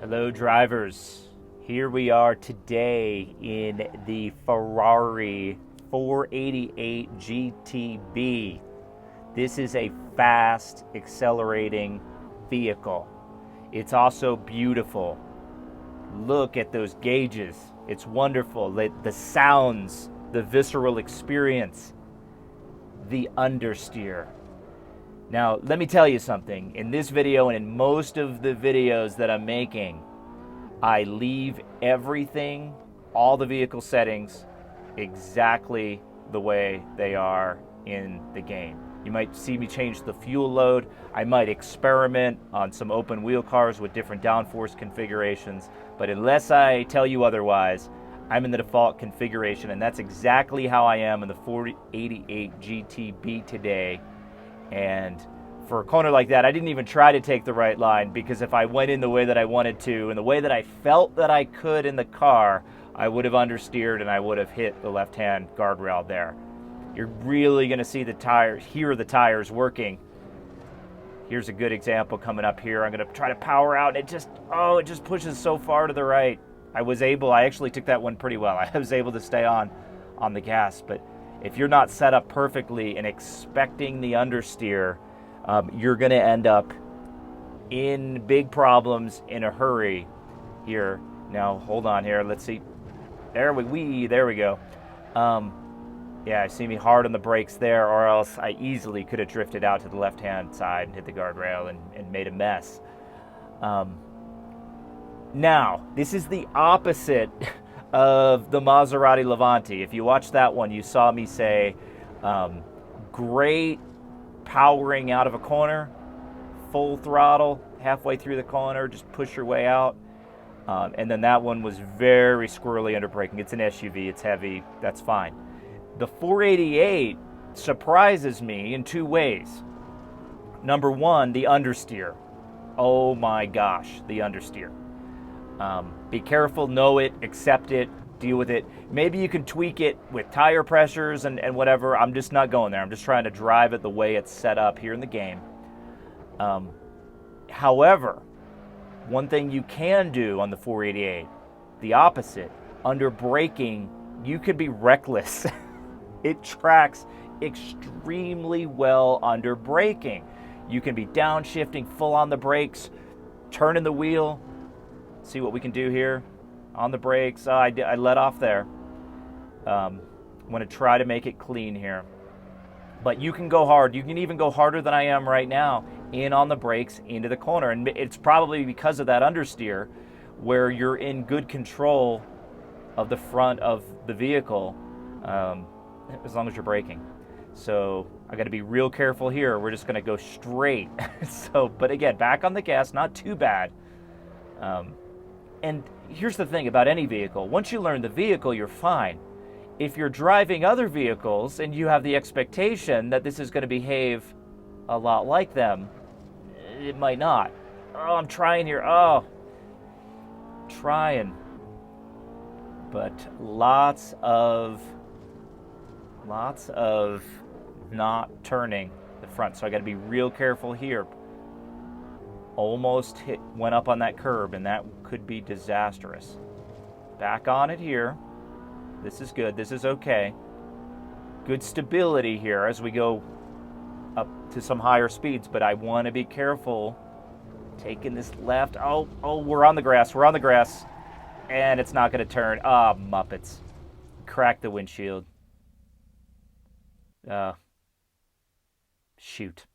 Hello drivers, here we are today in the Ferrari 488GTB. This is a fast accelerating vehicle. It's also beautiful. Look at those gauges. It's wonderful. The sounds, the visceral experience, the understeer. Now, let me tell you something. In this video and in most of the videos that I'm making, I leave everything, all the vehicle settings, exactly the way they are in the game. You might see me change the fuel load. I might experiment on some open wheel cars with different downforce configurations, but unless I tell you otherwise, I'm in the default configuration, and that's exactly how I am in the 488 GTB today. And for a corner like that, I didn't even try to take the right line, because if I went in the way that I wanted to and the way that I felt that I could in the car, I would have understeered and I would have hit the left-hand guardrail there. You're really going to see the tires, hear the tires working. Here's a good example coming up here. I'm going to try to power out, and it just pushes so far to the right. I actually took that one pretty well. I was able to stay on the gas, but if you're not set up perfectly and expecting the understeer, you're going to end up in big problems in a hurry here. Now, hold on here. Let's see. There we go. Yeah, see me hard on the brakes there, or else I easily could have drifted out to the left-hand side and hit the guardrail and made a mess. Now, this is the opposite of the Maserati Levante. If you watched that one, you saw me say, great powering out of a corner, full throttle, halfway through the corner, just push your way out. And then that one was very squirrely under braking. It's an SUV, it's heavy, that's fine. The 488 surprises me in two ways. Number one, the understeer. Oh my gosh, the understeer. Be careful, know it, accept it, deal with it. Maybe you can tweak it with tire pressures and whatever. I'm just not going there. I'm just trying to drive it the way it's set up here in the game. However, one thing you can do on the 488, the opposite, under braking, you could be reckless. It tracks extremely well under braking. You can be downshifting, full on the brakes, turning the wheel. See what we can do here on the brakes. I let off there. I'm going to try to make it clean here. But you can go hard. You can even go harder than I am right now in on the brakes into the corner. And it's probably because of that understeer where you're in good control of the front of the vehicle as long as you're braking. So I got to be real careful here. We're just going to go straight. But again, back on the gas, not too bad. And here's the thing about any vehicle. Once you learn the vehicle, you're fine. If you're driving other vehicles and you have the expectation that this is going to behave a lot like them, it might not. Oh, I'm trying here. Oh, trying. But lots of not turning the front. So I got to be real careful here. Almost went up on that curb, and that could be disastrous. Back on it here. This is good. This is okay. Good stability here as we go up to some higher speeds, but I want to be careful taking this left. Oh, we're on the grass. We're on the grass, and it's not going to turn. Ah, Muppets. Crack the windshield. Shoot.